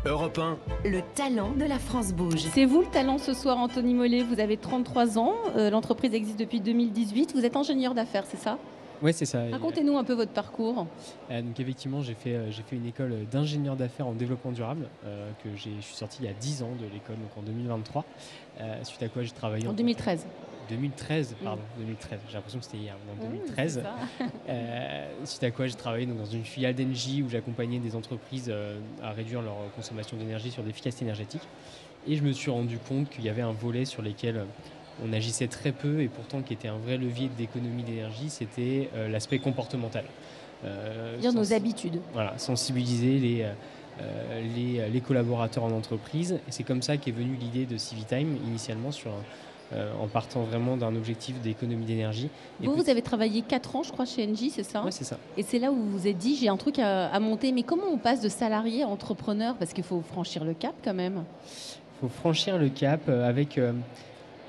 Europe 1. Le talent de la France bouge. C'est vous le talent ce soir, Anthony Mollet. Vous avez 33 ans, l'entreprise existe depuis 2018. Vous êtes ingénieur d'affaires, c'est ça? Oui, c'est ça. Racontez-nous un peu votre parcours. Donc effectivement, j'ai fait une école d'ingénieur d'affaires en développement durable, je suis sorti il y a 10 ans de l'école, donc en 2023, suite à quoi j'ai travaillé En 2013. 2013, pardon, 2013. J'ai l'impression que c'était hier, en 2013. Suite à quoi j'ai travaillé donc, dans une filiale d'Engie où j'accompagnais des entreprises à réduire leur consommation d'énergie sur l'efficacité énergétique. Et je me suis rendu compte qu'il y avait un volet sur lequel on agissait très peu et pourtant qui était un vrai levier d'économie d'énergie, c'était l'aspect comportemental. Dire nos habitudes. Voilà, sensibiliser les collaborateurs en entreprise. Et c'est comme ça qu'est venue l'idée de CiviTime, initialement en partant vraiment d'un objectif d'économie d'énergie. Vous avez travaillé 4 ans, je crois, chez Engie, c'est ça? Oui, c'est ça. Et c'est là où vous vous êtes dit, j'ai un truc à monter. Mais comment on passe de salarié à entrepreneur? Parce qu'il faut franchir le cap quand même. Il faut franchir le cap avec...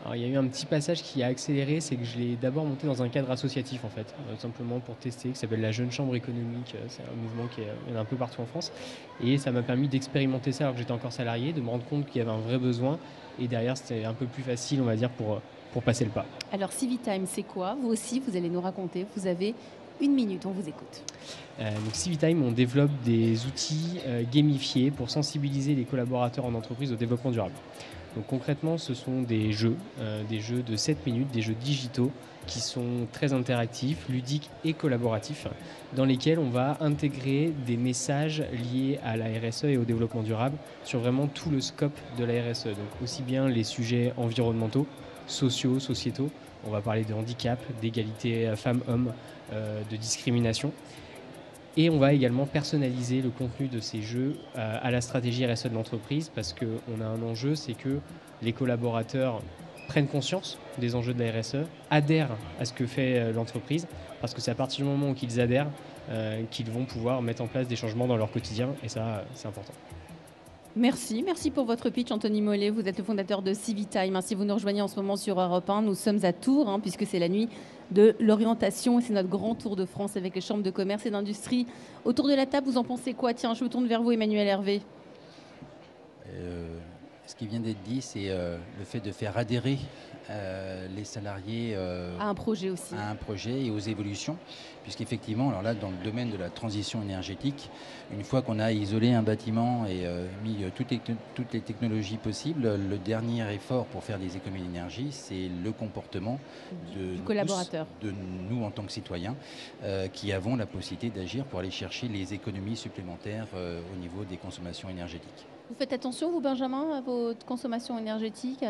Alors, il y a eu un petit passage qui a accéléré, c'est que je l'ai d'abord monté dans un cadre associatif en fait, simplement pour tester, qui s'appelle la Jeune Chambre économique. C'est un mouvement qui est un peu partout en France. Et ça m'a permis d'expérimenter ça alors que j'étais encore salarié, de me rendre compte qu'il y avait un vrai besoin. Et derrière, c'était un peu plus facile, on va dire, pour passer le pas. Alors, CiviTime, c'est quoi? Vous aussi, vous allez nous raconter. Vous avez 1 minute, on vous écoute. Donc CiviTime, on développe des outils gamifiés pour sensibiliser les collaborateurs en entreprise au développement durable. Donc concrètement, ce sont des jeux de 7 minutes, des jeux digitaux qui sont très interactifs, ludiques et collaboratifs, dans lesquels on va intégrer des messages liés à la RSE et au développement durable sur vraiment tout le scope de la RSE. Donc aussi bien les sujets environnementaux, sociaux, sociétaux, on va parler de handicap, d'égalité femmes-hommes, de discrimination. Et on va également personnaliser le contenu de ces jeux à la stratégie RSE de l'entreprise parce qu'on a un enjeu, c'est que les collaborateurs prennent conscience des enjeux de la RSE, adhèrent à ce que fait l'entreprise parce que c'est à partir du moment où qu'ils adhèrent qu'ils vont pouvoir mettre en place des changements dans leur quotidien et ça, c'est important. Merci pour votre pitch, Anthony Mollet. Vous êtes le fondateur de CiviTime. Si vous nous rejoignez en ce moment sur Europe 1, nous sommes à Tours, puisque c'est la nuit de l'orientation et c'est notre grand tour de France avec les chambres de commerce et d'industrie. Autour de la table, vous en pensez quoi? Tiens, je me tourne vers vous, Emmanuel Hervé. Ce qui vient d'être dit, c'est le fait de faire adhérer les salariés à un projet aussi. À un projet et aux évolutions. Puisqu'effectivement, alors là, dans le domaine de la transition énergétique, une fois qu'on a isolé un bâtiment et mis toutes les technologies possibles, le dernier effort pour faire des économies d'énergie, c'est le comportement du collaborateur. De nous en tant que citoyens, qui avons la possibilité d'agir pour aller chercher les économies supplémentaires au niveau des consommations énergétiques. Vous faites attention, vous, Benjamin, à votre consommation énergétique?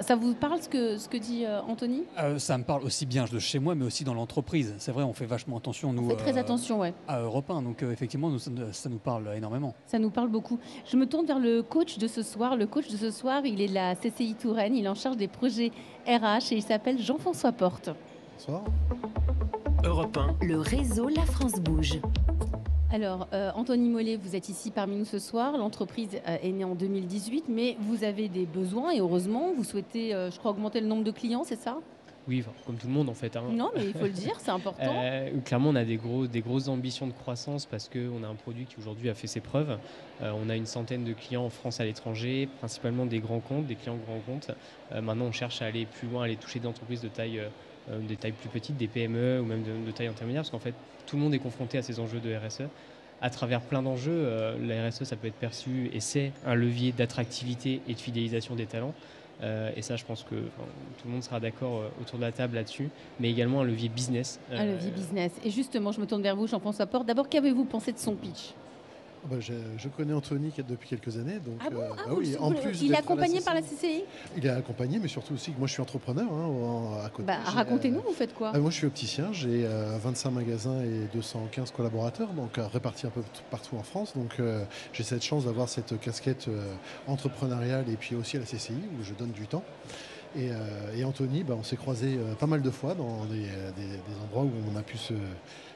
Ça vous parle ce que dit Anthony? Ça me parle aussi bien de chez moi, mais aussi dans l'entreprise. C'est vrai, on fait vachement attention, nous. On fait très attention, ouais. À Europe 1, donc effectivement, ça nous parle énormément. Ça nous parle beaucoup. Je me tourne vers le coach de ce soir. Le coach de ce soir, il est de la CCI Touraine. Il est en charge des projets RH et il s'appelle Jean-François Porte. Bonsoir. Europe 1. Le réseau La France bouge. Alors, Anthony Mollet, vous êtes ici parmi nous ce soir. L'entreprise est née en 2018, mais vous avez des besoins et heureusement, vous souhaitez, je crois, augmenter le nombre de clients, c'est ça? Oui, comme tout le monde en fait. Non, mais il faut le dire, c'est important. Clairement, on a des grosses ambitions de croissance parce qu'on a un produit qui aujourd'hui a fait ses preuves. On a une centaine de clients en France, à l'étranger, principalement des grands comptes, des clients grands comptes. Maintenant, on cherche à aller plus loin, à aller toucher des entreprises de taille des tailles plus petites, des PME ou même de taille intermédiaire, parce qu'en fait, tout le monde est confronté à ces enjeux de RSE. À travers plein d'enjeux, la RSE, ça peut être perçu et c'est un levier d'attractivité et de fidélisation des talents. Et ça, je pense que tout le monde sera d'accord autour de la table là-dessus, mais également un levier business. Un levier business. Et justement, je me tourne vers vous, Jean-François Porte. D'abord, qu'avez-vous pensé de son pitch? Je connais Anthony depuis quelques années. Donc, oui, en plus il est accompagné par la CCI? Il est accompagné, mais surtout aussi que moi je suis entrepreneur à côté. Racontez-nous, vous faites quoi? Moi je suis opticien, j'ai 25 magasins et 215 collaborateurs, donc répartis un peu partout en France. Donc j'ai cette chance d'avoir cette casquette entrepreneuriale et puis aussi à la CCI où je donne du temps. Et Anthony, on s'est croisés pas mal de fois dans des endroits où on a pu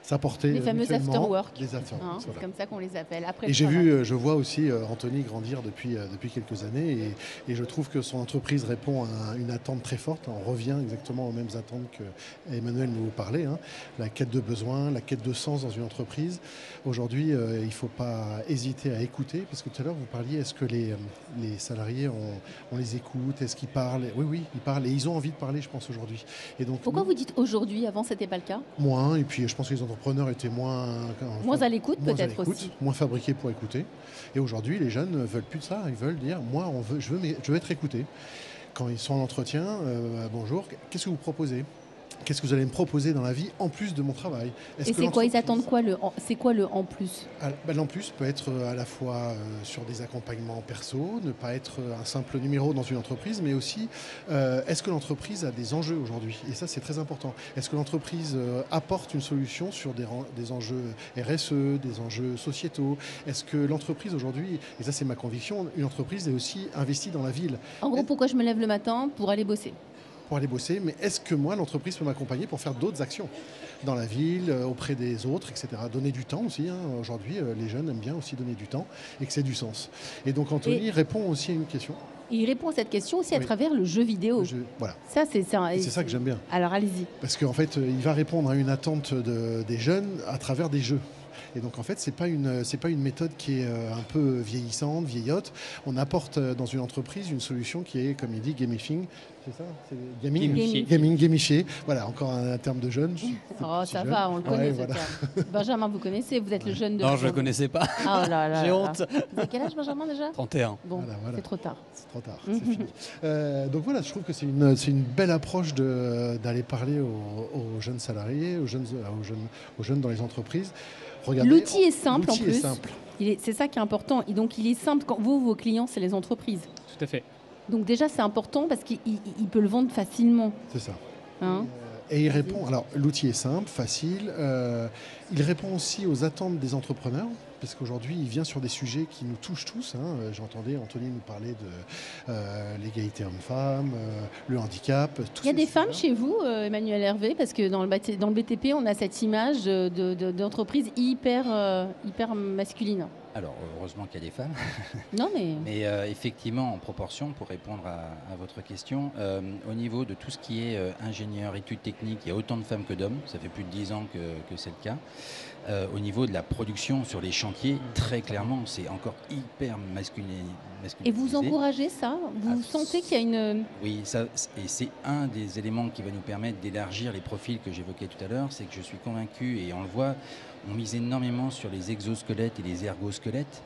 s'apporter Les fameux mutuellement after-work. les after Hein, c'est voilà. comme ça qu'on les appelle. Après Et le j'ai travail. vu, je vois aussi Anthony grandir depuis quelques années et je trouve que son entreprise répond à une attente très forte. On revient exactement aux mêmes attentes que Emmanuel nous parlait, hein. La quête de besoin, la quête de sens dans une entreprise. Aujourd'hui, il ne faut pas hésiter à écouter, parce que tout à l'heure vous parliez, est-ce que les salariés, on les écoute, est-ce qu'ils parlent? Oui, ils parlent et ils ont envie de parler, je pense, aujourd'hui. Et donc, Pourquoi nous, vous dites aujourd'hui? Avant, c'était pas le cas. moins, et puis je pense que les entrepreneurs étaient moins Moins à l'écoute, moins à peut-être l'écoute, aussi. moins fabriqués pour écouter. Et aujourd'hui, les jeunes ne veulent plus de ça. Ils veulent dire, moi, je veux être écouté. Quand ils sont en entretien, bonjour, qu'est-ce que vous proposez? Qu'est-ce que vous allez me proposer dans la vie en plus de mon travail? Est-ce Et que c'est quoi? Ils l'entreprise- attendent quoi c'est quoi le en plus? En plus peut être à la fois sur des accompagnements perso, ne pas être un simple numéro dans une entreprise, mais aussi est-ce que l'entreprise a des enjeux aujourd'hui? Et ça, c'est très important. Est-ce que l'entreprise apporte une solution sur des enjeux RSE, des enjeux sociétaux? Est-ce que l'entreprise aujourd'hui, et ça c'est ma conviction, une entreprise est aussi investie dans la ville En gros, pourquoi je me lève le matin? Pour aller bosser. pour aller bosser, mais est-ce que moi, l'entreprise peut m'accompagner pour faire d'autres actions dans la ville, auprès des autres, etc. Donner du temps aussi, hein. Aujourd'hui, les jeunes aiment bien aussi donner du temps et que c'est du sens. Et donc Anthony répond aussi à une question. Et il répond à cette question aussi à Oui. travers le jeu vidéo. Voilà. Ça, c'est ça. Et c'est ça que j'aime bien. Alors, allez-y. Parce qu'en fait, il va répondre à une attente des jeunes à travers des jeux. Et donc en fait, c'est pas une méthode qui est un peu vieillissante, vieillotte. On apporte dans une entreprise une solution qui est, comme il dit, gamifying. C'est ça? C'est Gamifié. gamifié. Voilà, encore un terme de jeune. Oh, Si ça jeune. va, on le connaît, Ouais, ce voilà. terme. Benjamin, vous connaissez, vous êtes le jeune de... Non, je ne le connaissais pas. Oh là là. J'ai là. honte. Vous avez quel âge, Benjamin, déjà? 31. Bon, Voilà. c'est trop tard. C'est trop tard, Mhm. c'est fini. Donc voilà, je trouve que c'est une belle approche d'aller parler aux jeunes salariés, aux jeunes dans les entreprises. Regardez, L'outil est simple en l'outil est plus. simple. C'est ça qui est important. Et donc, il est simple. Quand vos clients, c'est les entreprises. Tout à fait. Donc déjà, c'est important parce qu'il peut le vendre facilement. C'est ça. Hein. Et il répond, alors l'outil est simple, facile, il répond aussi aux attentes des entrepreneurs, parce qu'aujourd'hui il vient sur des sujets qui nous touchent tous, hein. J'entendais Anthony nous parler de l'égalité homme-femme, le handicap. Il y a des femmes chez vous, Emmanuel Hervé, parce que dans le BTP, on a cette image d'entreprise hyper masculine. Alors, heureusement qu'il y a des femmes. Non, mais... Mais effectivement, en proportion, pour répondre à votre question, au niveau de tout ce qui est ingénieur, études techniques, il y a autant de femmes que d'hommes. Ça fait plus de 10 ans que c'est le cas. Au niveau de la production sur les chantiers, très clairement, c'est encore hyper masculinisé. Et vous encouragez ça? Vous sentez qu'il y a une... Oui, et c'est un des éléments qui va nous permettre d'élargir les profils que j'évoquais tout à l'heure. C'est que je suis convaincu, et on le voit, on mise énormément sur les exosquelettes et les ergosquelettes.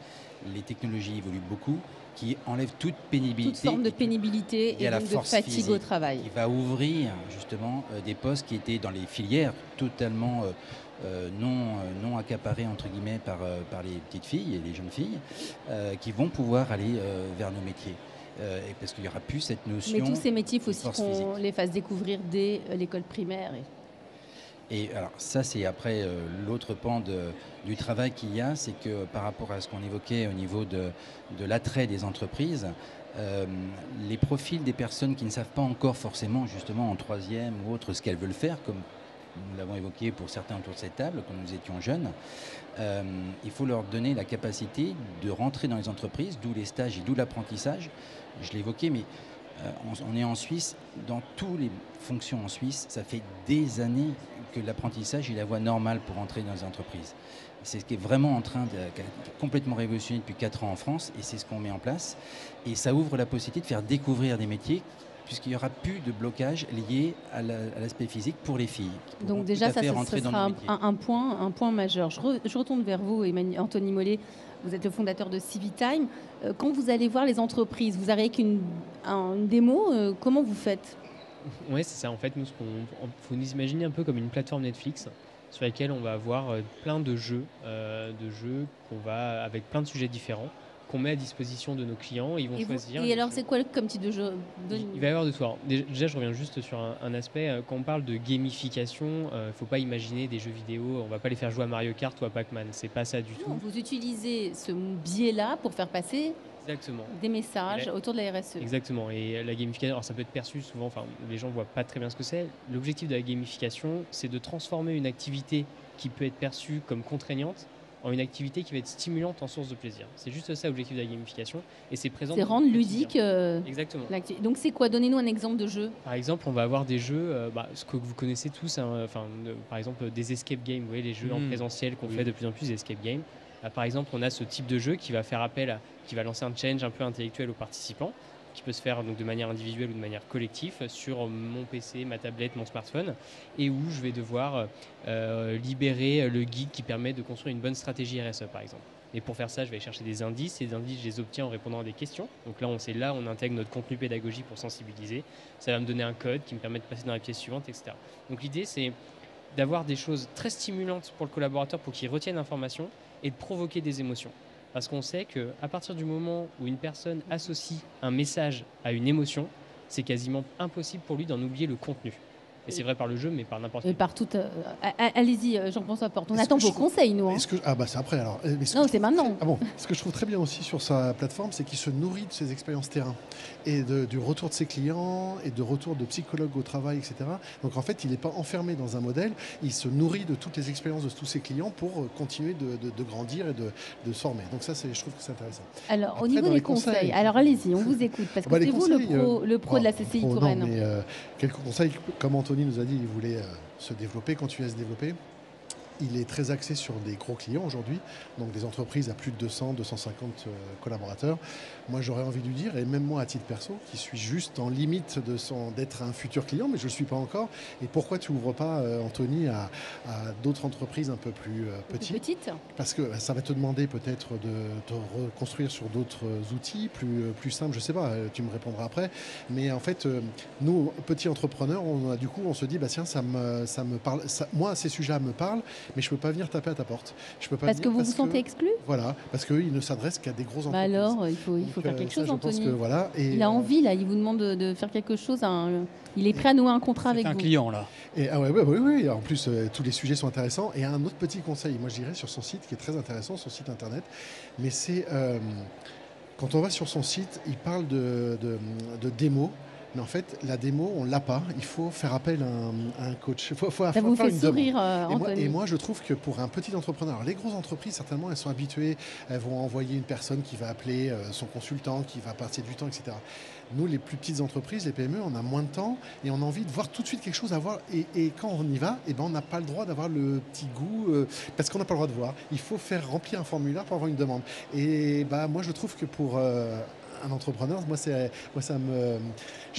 Les technologies évoluent beaucoup, qui enlèvent toute pénibilité. Toute forme de pénibilité et et à la donc de force fatigue physique. au travail. Il va ouvrir justement des postes qui étaient dans les filières totalement non accaparés entre guillemets par les petites filles et les jeunes filles qui vont pouvoir aller vers nos métiers. Et parce qu'il n'y aura plus cette notion. Mais tous ces métiers, il faut de aussi force qu'on physique. les fasse découvrir dès l'école primaire. Et alors ça, c'est après l'autre pan du travail qu'il y a, c'est que par rapport à ce qu'on évoquait au niveau de l'attrait des entreprises, les profils des personnes qui ne savent pas encore forcément justement en troisième ou autre ce qu'elles veulent faire, comme nous l'avons évoqué pour certains autour de cette table quand nous étions jeunes, il faut leur donner la capacité de rentrer dans les entreprises, d'où les stages et d'où l'apprentissage. Je l'ai évoqué, mais on est en Suisse, dans toutes les fonctions en Suisse, ça fait des années que l'apprentissage est la voie normale pour entrer dans les entreprises. C'est ce qui est vraiment en train de complètement révolutionner depuis 4 ans en France, et c'est ce qu'on met en place. Et ça ouvre la possibilité de faire découvrir des métiers, puisqu'il n'y aura plus de blocage lié à l'aspect physique pour les filles. Donc déjà, ça, rentrer dans sera nos métiers. un point majeur. Je retourne vers vous, Anthony Mollet. Vous êtes le fondateur de Civitime. Quand vous allez voir les entreprises, vous arrivez avec une démo. Comment vous faites? Oui, c'est ça. En fait, nous, faut nous imaginer un peu comme une plateforme Netflix sur laquelle on va avoir plein de jeux qu'on va avec plein de sujets différents qu'on met à disposition de nos clients. Ils vont choisir. Et alors, c'est quoi comme type de jeu? Il va y avoir de tout. Alors, déjà, je reviens juste sur un aspect. Quand on parle de gamification, il ne faut pas imaginer des jeux vidéo. On ne va pas les faire jouer à Mario Kart ou à Pac-Man. C'est pas ça du tout. Non, vous utilisez ce biais-là pour faire passer Exactement. des messages Et autour de la RSE. Exactement. Et la gamification, alors ça peut être perçu souvent, enfin, les gens ne voient pas très bien ce que c'est. L'objectif de la gamification, c'est de transformer une activité qui peut être perçue comme contraignante en une activité qui va être stimulante en source de plaisir. C'est juste ça l'objectif de la gamification. Et c'est présent. C'est dans rendre le quotidien. ludique Exactement. l'activité. Donc c'est quoi? Donnez-nous un exemple de jeu. Par exemple, on va avoir des jeux, ce que vous connaissez tous, hein, par exemple des escape games, vous voyez, les jeux en présentiel qu'on fait de plus en plus, des escape games. Par exemple, on a ce type de jeu qui va faire appel, qui va lancer un challenge un peu intellectuel aux participants, qui peut se faire donc de manière individuelle ou de manière collective sur mon PC, ma tablette, mon smartphone, et où je vais devoir libérer le guide qui permet de construire une bonne stratégie RSE, par exemple. Et pour faire ça, je vais chercher des indices. Ces indices, je les obtiens en répondant à des questions. Donc là, on intègre notre contenu pédagogique pour sensibiliser. Ça va me donner un code qui me permet de passer dans la pièce suivante, etc. Donc l'idée, c'est d'avoir des choses très stimulantes pour le collaborateur pour qu'il retienne l'information et de provoquer des émotions. Parce qu'on sait qu'à partir du moment où une personne associe un message à une émotion, c'est quasiment impossible pour lui d'en oublier le contenu. Et c'est vrai par le jeu, mais par n'importe quel. Par tout. Allez-y, Jean-François Porte. On attend vos conseils, nous. Bah c'est après alors. Non, c'est maintenant. Ah bon. Ce que je trouve très bien aussi sur sa plateforme, c'est qu'il se nourrit de ses expériences terrain et du retour de ses clients et de retour de psychologues au travail, etc. Donc en fait, il n'est pas enfermé dans un modèle. Il se nourrit de toutes les expériences de tous ses clients pour continuer de grandir et de se former. Donc ça, je trouve que c'est intéressant. Alors Après, au niveau dans des les conseils, alors allez-y, on vous écoute parce que c'est vous le pro de la CCI Touraine. Non, mais quelques conseils, comme Anthony nous a dit, il voulait se développer, continuer à se développer. Il est très axé sur des gros clients aujourd'hui, donc des entreprises à plus de 200, 250 collaborateurs. Moi, j'aurais envie de lui dire, et même moi à titre perso, qui suis juste en limite d'être un futur client, mais je ne le suis pas encore. Et pourquoi tu n'ouvres pas, Anthony, à d'autres entreprises un peu plus petites? Parce que ça va te demander peut-être de reconstruire sur d'autres outils plus simples, je ne sais pas, tu me répondras après. Mais en fait, nous, petits entrepreneurs, on se dit, bah, tiens, ça me parle, moi, ces sujets-là me parlent, mais je ne peux pas venir taper à ta porte. Je peux pas parce que vous vous sentez exclu? Voilà, parce qu'il ne s'adresse qu'à des grosses entreprises. Alors, il faut faire quelque chose, Anthony. Il a envie, là, il vous demande de faire quelque chose. Il est prêt à nouer un contrat avec vous. C'est un client, là. Et, oui. En plus, tous les sujets sont intéressants. Et un autre petit conseil, moi je dirais, sur son site, qui est très intéressant, son site internet, mais c'est quand on va sur son site, il parle de démo. Mais en fait, la démo, on ne l'a pas. Il faut faire appel à un coach. Ça vous fait sourire, Anthony. Et moi, je trouve que pour un petit entrepreneur, les grosses entreprises, certainement, elles sont habituées. Elles vont envoyer une personne qui va appeler son consultant, qui va passer du temps, etc. Nous, les plus petites entreprises, les PME, on a moins de temps et on a envie de voir tout de suite quelque chose à voir. Et quand on y va, on n'a pas le droit d'avoir le petit goût parce qu'on n'a pas le droit de voir. Il faut faire remplir un formulaire pour avoir une demande. Et moi, je trouve que pour un entrepreneur, j'ai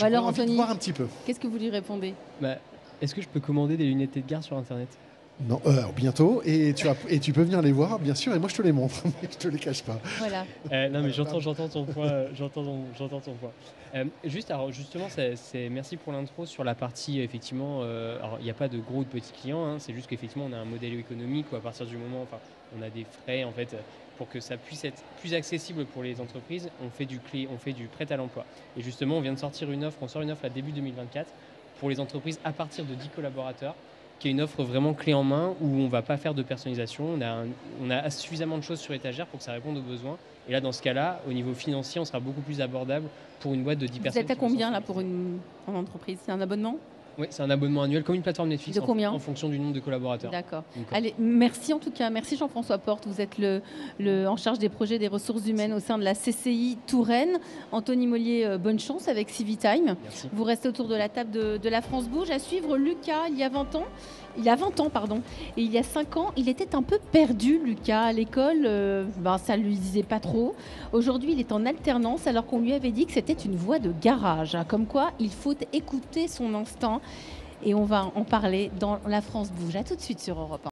envie Anthony, de voir un petit peu. Qu'est-ce que vous lui répondez? Est-ce que je peux commander des lunettes Edgar sur Internet? Non, bientôt, et tu peux venir les voir, bien sûr, et moi je te les montre, mais je te les cache pas. Voilà. Non, mais j'entends ton point. J'entends ton point. Justement, merci pour l'intro sur la partie, effectivement, alors il n'y a pas de gros ou de petits clients, hein, c'est juste qu'effectivement on a un modèle économique où à partir du moment, on a des frais, en fait, pour que ça puisse être plus accessible pour les entreprises, on fait du prêt à l'emploi. Et justement, on sort une offre à début 2024 pour les entreprises à partir de 10 collaborateurs, qui est une offre vraiment clé en main où on ne va pas faire de personnalisation. On a suffisamment de choses sur étagère pour que ça réponde aux besoins. Et là, dans ce cas-là, au niveau financier, on sera beaucoup plus abordable pour une boîte de 10 personnes. Vous êtes à combien là pour une entreprise? C'est un abonnement? Oui, c'est un abonnement annuel comme une plateforme Netflix. De combien? En fonction du nombre de collaborateurs. D'accord. Allez, merci en tout cas. Merci Jean-François Porte. Vous êtes en charge des projets des ressources humaines au sein de la CCI Touraine. Anthony Mollier, bonne chance avec Civitime. Merci. Vous restez autour de la table de la France Bouge. À suivre Lucas, il a 20 ans. Et il y a 5 ans, il était un peu perdu, Lucas, à l'école. Ça ne lui disait pas trop. Aujourd'hui, il est en alternance alors qu'on lui avait dit que c'était une voie de garage. Comme quoi, il faut écouter son instinct. Et on va en parler dans La France Bouge. À tout de suite sur Europe 1.